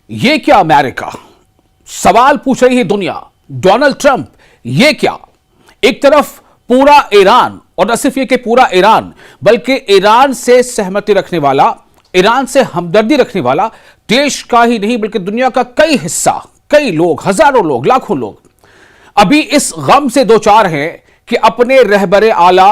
ये क्या अमेरिका? सवाल पूछ रही है दुनिया। डोनाल्ड ट्रंप, ये क्या? एक तरफ पूरा ईरान, और न सिर्फ ये कि पूरा ईरान, बल्कि ईरान से सहमति रखने वाला, ईरान से हमदर्दी रखने वाला देश का ही नहीं बल्कि दुनिया का कई हिस्सा, कई लोग, हजारों लोग, लाखों लोग अभी इस गम से दो चार हैं कि अपने रहबरे आला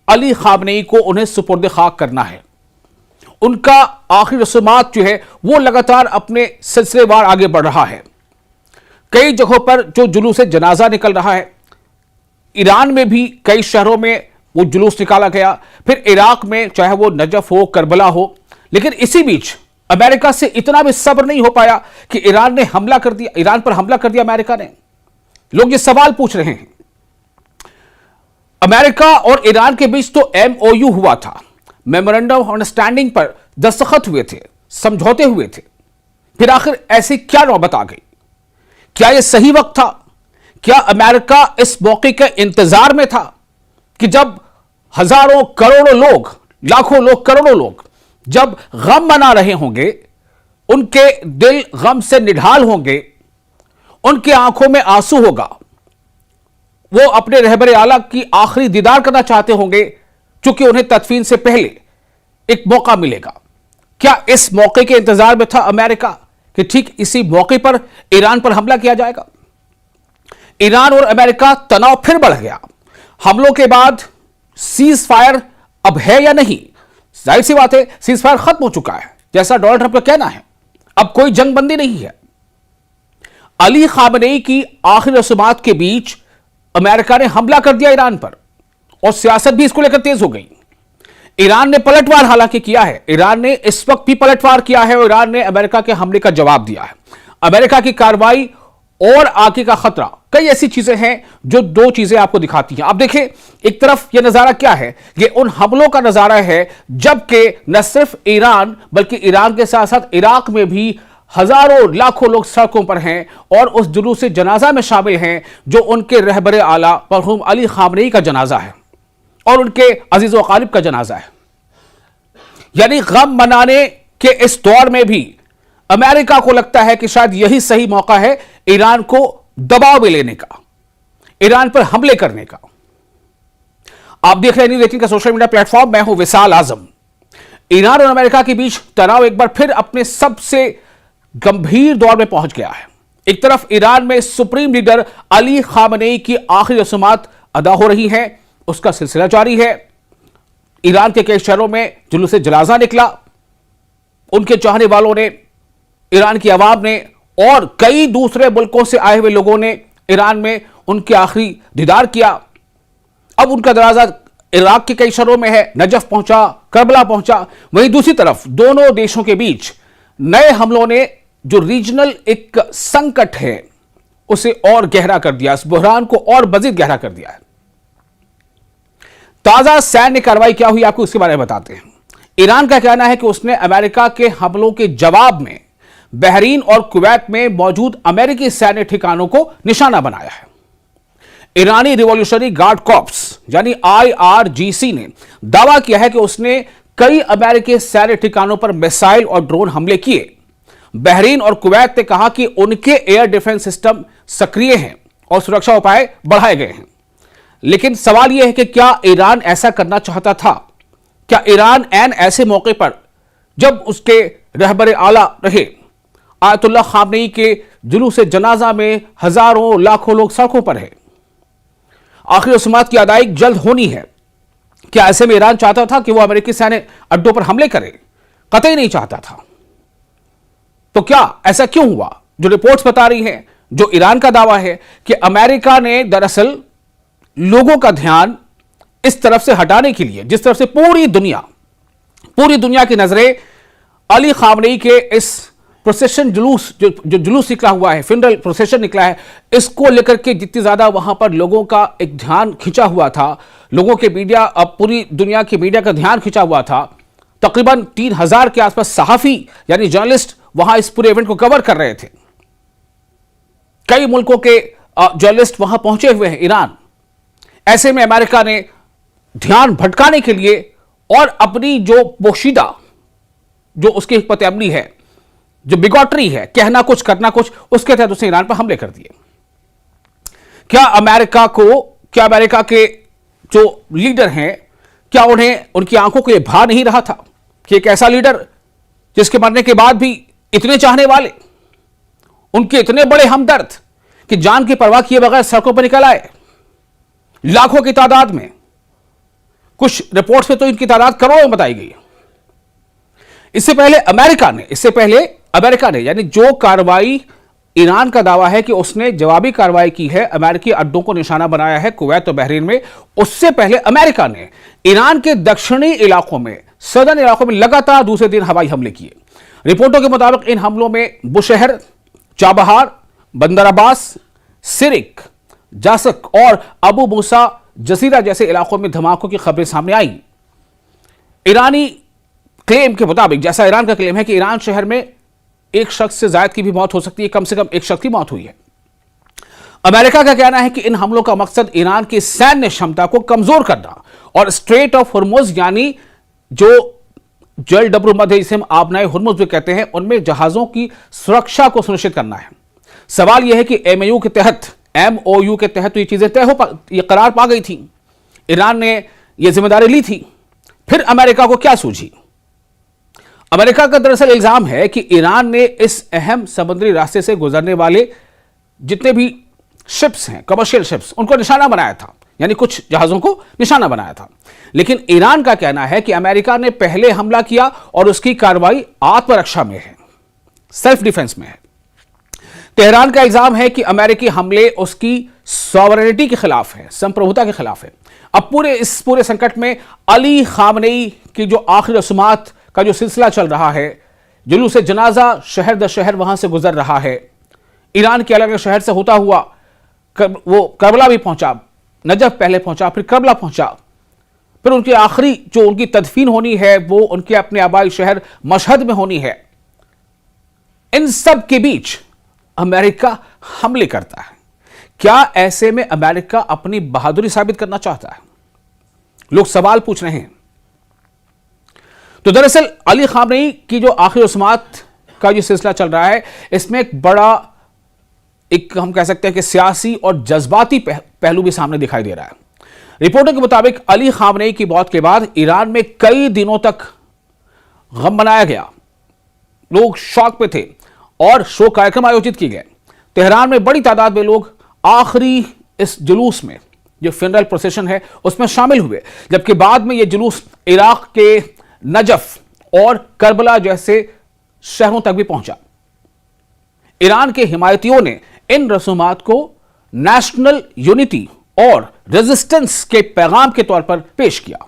अली खामनेई को उन्हें सुपुर्द खाक करना है। उनका आखिरी रस्मात जो है वो लगातार अपने सिलसिलेवार आगे बढ़ रहा है। कई जगहों पर जो जुलूस जनाजा निकल रहा है, ईरान में भी कई शहरों में वो जुलूस निकाला गया, फिर इराक में चाहे वो नजफ हो, करबला हो। लेकिन इसी बीच अमेरिका से इतना भी सब्र नहीं हो पाया कि ईरान ने हमला कर दिया, ईरान पर हमला कर दिया अमेरिका ने। लोग ये सवाल पूछ रहे हैं, अमेरिका और ईरान के बीच तो MOU हुआ था, मेमोरेंडम ऑफ अंडरस्टैंडिंग पर दस्तखत हुए थे, समझौते हुए थे, फिर आखिर ऐसी क्या नौबत आ गई? क्या यह सही वक्त था? क्या अमेरिका इस मौके के इंतजार में था कि जब हजारों करोड़ों लोग, लाखों लोग, करोड़ों लोग जब गम मना रहे होंगे, उनके दिल गम से निढाल होंगे, उनकी आंखों में आंसू होगा, वो अपने रहबरे आला की आखिरी दीदार करना चाहते होंगे, चूंकि उन्हें तदफीन से पहले एक मौका मिलेगा। क्या इस मौके के इंतजार में था अमेरिका कि ठीक इसी मौके पर ईरान पर हमला किया जाएगा? ईरान और अमेरिका तनाव फिर बढ़ गया। हमलों के बाद सीज फायर अब है या नहीं? जाहिर सी बात है, सीज फायर खत्म हो चुका है, जैसा डोनाल्ड ट्रंप का कहना है। अब कोई जंगबंदी नहीं है। अली खामनेई की आखिरी रस्मात के बीच अमेरिका ने हमला कर दिया ईरान पर, और सियासत भी इसको लेकर तेज हो गई। ईरान ने पलटवार हालांकि किया है, ईरान ने इस वक्त भी पलटवार किया है, और ईरान ने अमेरिका के हमले का जवाब दिया है। अमेरिका की कार्रवाई और आगे का खतरा, कई ऐसी चीजें हैं जो दो चीजें आपको दिखाती हैं। आप देखें, एक तरफ यह नजारा क्या है, ये उन हमलों का नजारा है जबकि न सिर्फ ईरान बल्कि ईरान के साथ साथ इराक में भी हजारों लाखों लोग सड़कों पर हैं और उस जुलूस जनाजा में शामिल हैं जो उनके रहबरे आला मरहूम अली खामनेई का जनाजा है और उनके अजीज व गालिब का जनाजा है। यानी गम मनाने के इस दौर में भी अमेरिका को लगता है कि शायद यही सही मौका है ईरान को दबाव में लेने का, ईरान पर हमले करने का। आप देख रहे हैं न्यूज़ 18 का सोशल मीडिया प्लेटफॉर्म, मैं हूं विशाल आजम। ईरान और अमेरिका के बीच तनाव एक बार फिर अपने सबसे गंभीर दौर में पहुंच गया है। एक तरफ ईरान में सुप्रीम लीडर अली खामनेई की आखिरी रस्मात अदा हो रही हैं, उसका सिलसिला जारी है। ईरान के कई शहरों में जुलूस जनाजा निकला, उनके चाहने वालों ने, ईरान की आवाम ने और कई दूसरे मुल्कों से आए हुए लोगों ने ईरान में उनके आखिरी दीदार किया। अब उनका दरवाजा इराक के कई शहरों में है, नजफ पहुंचा, करबला पहुंचा। वहीं दूसरी तरफ दोनों देशों के बीच नए हमलों ने जो रीजनल एक संकट है उसे और गहरा कर दिया, इस बुहरान को और मजीद गहरा कर दिया है। ताजा सैन्य कार्रवाई क्या हुई आपको इसके बारे में बताते हैं। ईरान का कहना है कि उसने अमेरिका के हमलों के जवाब में बहरीन और कुवैत में मौजूद अमेरिकी सैन्य ठिकानों को निशाना बनाया है। ईरानी रिवॉल्यूशनरी गार्ड कॉर्प्स यानी IRGC ने दावा किया है कि उसने कई अमेरिकी सैन्य ठिकानों पर मिसाइल और ड्रोन हमले किए। बहरीन और कुवैत ने कहा कि उनके एयर डिफेंस सिस्टम सक्रिय हैं और सुरक्षा उपाय बढ़ाए गए हैं। लेकिन सवाल यह है कि क्या ईरान ऐसा करना चाहता था? क्या ईरान ऐन ऐसे मौके पर जब उसके रहबरे आला रहे आयतुल्लाह खामनेई के जुलूस जनाजा में हजारों लाखों लोग सड़कों पर है, आखिरी रस्मात की अदायगी जल्द होनी है, क्या ऐसे में ईरान चाहता था कि वो अमेरिकी सैन्य अड्डों पर हमले करे? कतई नहीं चाहता था। तो क्या ऐसा क्यों हुआ? जो रिपोर्ट्स बता रही हैं, जो ईरान का दावा है कि अमेरिका ने दरअसल लोगों का ध्यान इस तरफ से हटाने के लिए, जिस तरफ से पूरी दुनिया की नजरें अली खामनेई के इस प्रोसेशन जुलूस जो जुलूस निकला हुआ है, फ्यूनरल प्रोसेशन निकला है, इसको लेकर के जितनी ज्यादा वहां पर लोगों का एक ध्यान खिंचा हुआ था, लोगों के मीडिया, अब पूरी दुनिया के मीडिया का ध्यान खिंचा हुआ था। तकरीबन 3000 के आसपास सहाफी यानी जर्नलिस्ट वहां इस पूरे इवेंट को कवर कर रहे थे। कई मुल्कों के जर्नलिस्ट वहां पहुंचे हुए हैं ईरान। ऐसे में अमेरिका ने ध्यान भटकाने के लिए और अपनी जो पोशीदा जो उसकी हिकमत अमली है जो बिगॉटरी है, कहना कुछ करना कुछ, उसके तहत उसने ईरान पर हमले कर दिए। क्या अमेरिका के जो लीडर हैं, क्या उन्हें उनकी आंखों को यह भा नहीं रहा था कि एक ऐसा लीडर जिसके मरने के बाद भी इतने चाहने वाले, उनके इतने बड़े हमदर्द कि जान की परवाह किए बगैर सड़कों पर निकल आए, लाखों की तादाद में, कुछ रिपोर्ट्स में तो इनकी तादाद करोड़ों में बताई गई है। इससे पहले अमेरिका ने यानी जो कार्रवाई, ईरान का दावा है कि उसने जवाबी कार्रवाई की है, अमेरिकी अड्डों को निशाना बनाया है कुवैत और बहरीन में, उससे पहले अमेरिका ने ईरान के दक्षिणी इलाकों में, सदर्न इलाकों में लगातार दूसरे दिन हवाई हमले किए। रिपोर्टों के मुताबिक इन हमलों में बुशहर, चाबहार, बंदर अब्बास, सिरिक, जासक और अबू मूसा जजीरा जैसे इलाकों में धमाकों की खबरें सामने आई। ईरानी क्लेम के मुताबिक, जैसा ईरान का क्लेम है कि ईरान शहर में एक शख्स से ज्यादा की भी मौत हो सकती है, कम से कम एक शख्स की मौत हुई है। अमेरिका का कहना है कि इन हमलों का मकसद ईरान की सैन्य क्षमता को कमजोर करना और स्ट्रेट ऑफ हुर्मुज यानी जो जल डब्र मध्य, जिसे हम आबनाए हुर्मुज भी कहते हैं, उनमें जहाजों की सुरक्षा को सुनिश्चित करना है। सवाल यह है कि एमओयू के तहत तो ये चीजें ये करार पा गई थी, ईरान ने यह जिम्मेदारी ली थी, फिर अमेरिका को क्या सूझी? अमेरिका का दरअसल इल्जाम है कि ईरान ने इस अहम समुद्री रास्ते से गुजरने वाले जितने भी शिप्स हैं, कमर्शियल शिप्स, उनको निशाना बनाया था, यानी कुछ जहाजों को निशाना बनाया था। लेकिन ईरान का कहना है कि अमेरिका ने पहले हमला किया और उसकी कार्रवाई आत्मरक्षा में है, सेल्फ डिफेंस में है। तेहरान का इल्जाम है कि अमेरिकी हमले उसकी सॉवरेनिटी के खिलाफ है, संप्रभुता के खिलाफ है। अब इस पूरे संकट में अली खामनेई की जो आखिरी रस्मात का जो सिलसिला चल रहा है, जुलूस जनाजा शहर दर शहर वहां से गुजर रहा है, ईरान के अलग अलग शहर से होता हुआ वो करबला भी पहुंचा, नजफ पहले पहुंचा, फिर करबला पहुंचा, फिर उनकी आखिरी जो उनकी तदफीन होनी है वो उनके अपने आबाई शहर मशहद में होनी है। इन सब के बीच अमेरिका हमले करता है। क्या ऐसे में अमेरिका अपनी बहादुरी साबित करना चाहता है? लोग सवाल पूछ रहे हैं। तो दरअसल अली खामनेई की जो आखिरी रस्मात का जो सिलसिला चल रहा है, इसमें एक बड़ा, एक हम कह सकते हैं कि सियासी और जज्बाती पहलू भी सामने दिखाई दे रहा है। रिपोर्टों के मुताबिक अली खामनेई की मौत के बाद ईरान में कई दिनों तक गम मनाया गया, लोग शौक पे थे और शोक कार्यक्रम आयोजित किए गए। तेहरान में बड़ी तादाद में लोग आखिरी इस जुलूस में, जो फ्यूनरल प्रोसेशन है, उसमें शामिल हुए, जबकि बाद में यह जुलूस इराक के नजफ और करबला जैसे शहरों तक भी पहुंचा। ईरान के हिमायतियों ने इन रसूमात को नेशनल यूनिटी और रेजिस्टेंस के पैगाम के तौर पर पेश किया।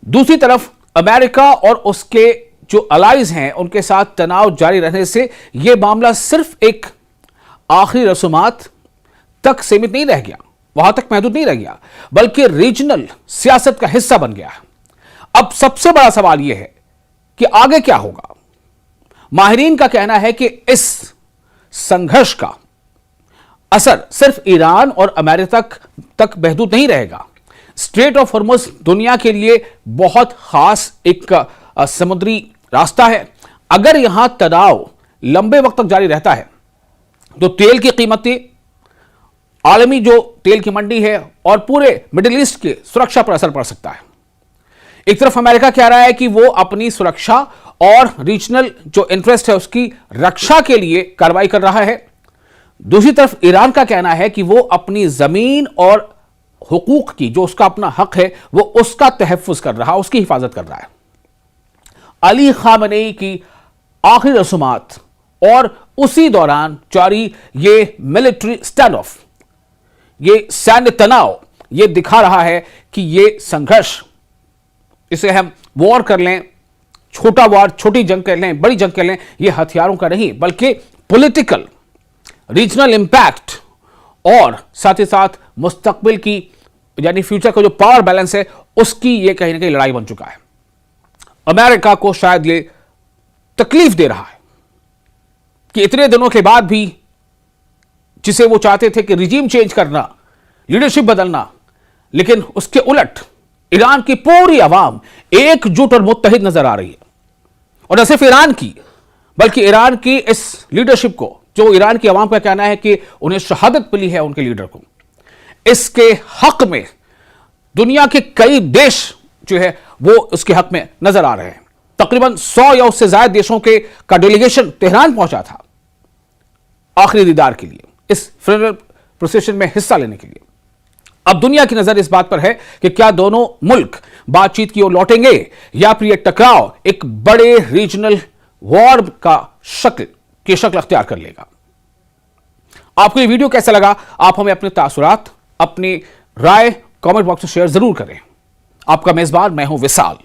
दूसरी तरफ अमेरिका और उसके जो अलाइज हैं, उनके साथ तनाव जारी रहने से यह मामला सिर्फ एक आखिरी रसूमात तक सीमित नहीं रह गया, वहां तक महदूद नहीं रह गया, बल्कि रीजनल सियासत का हिस्सा बन गया। अब सबसे बड़ा सवाल यह है कि आगे क्या होगा। माहिरीन का कहना है कि इस संघर्ष का असर सिर्फ ईरान और अमेरिका तक महदूद नहीं रहेगा। स्ट्रेट ऑफ हॉर्मुज दुनिया के लिए बहुत खास एक समुद्री रास्ता है। अगर यहां तनाव लंबे वक्त तक जारी रहता है तो तेल की कीमतें, आलमी जो तेल की मंडी है और पूरे मिडिल ईस्ट के सुरक्षा पर असर पड़ सकता है। एक तरफ अमेरिका कह रहा है कि वो अपनी सुरक्षा और रीजनल जो इंटरेस्ट है उसकी रक्षा के लिए कार्रवाई कर रहा है। दूसरी तरफ ईरान का कहना है कि वो अपनी जमीन और हुकूक की, जो उसका अपना हक है, वो उसका तहफ्फुज कर रहा है, उसकी हिफाजत कर रहा है। अली खामनेई की आखिरी रसूमात और उसी दौरान जारी ये मिलिट्री स्टैंड ऑफ, ये सैन्य तनाव, ये दिखा रहा है कि ये संघर्ष, इसे हम वॉर कर लें, छोटा वॉर, छोटी जंग कर लें, बड़ी जंग कर लें, ये हथियारों का नहीं बल्कि पॉलिटिकल रीजनल इंपैक्ट और साथ ही साथ मुस्तकबिल की, यानी फ्यूचर का जो पावर बैलेंस है, उसकी ये कहीं ना कहीं लड़ाई बन चुका है। अमेरिका को शायद ये तकलीफ दे रहा है कि इतने दिनों के बाद भी, जिसे वो चाहते थे कि रिजीम चेंज करना, लीडरशिप बदलना, लेकिन उसके उलट ईरान की पूरी आवाम एकजुट और मुत्तहिद नजर आ रही है। और न सिर्फ ईरान की, बल्कि ईरान की इस लीडरशिप को, जो ईरान की आवाम का कहना है कि उन्हें शहादत मिली है उनके लीडर को, इसके हक में दुनिया के कई देश जो है वो उसके हक में नजर आ रहे हैं। तकरीबन 100 या उससे ज्यादा देशों का डेलीगेशन तेहरान पहुंचा था आखिरी दीदार के लिए, इस फ्यूनरल प्रोसेशन में हिस्सा लेने के लिए। अब दुनिया की नजर इस बात पर है कि क्या दोनों मुल्क बातचीत की ओर लौटेंगे या फिर यह टकराव एक बड़े रीजनल वॉर का शक्ल अख्तियार कर लेगा। आपको यह वीडियो कैसा लगा? आप हमें अपने तासुरात, अपनी राय कमेंट बॉक्स में शेयर जरूर करें। आपका मेजबान मैं हूं विशाल।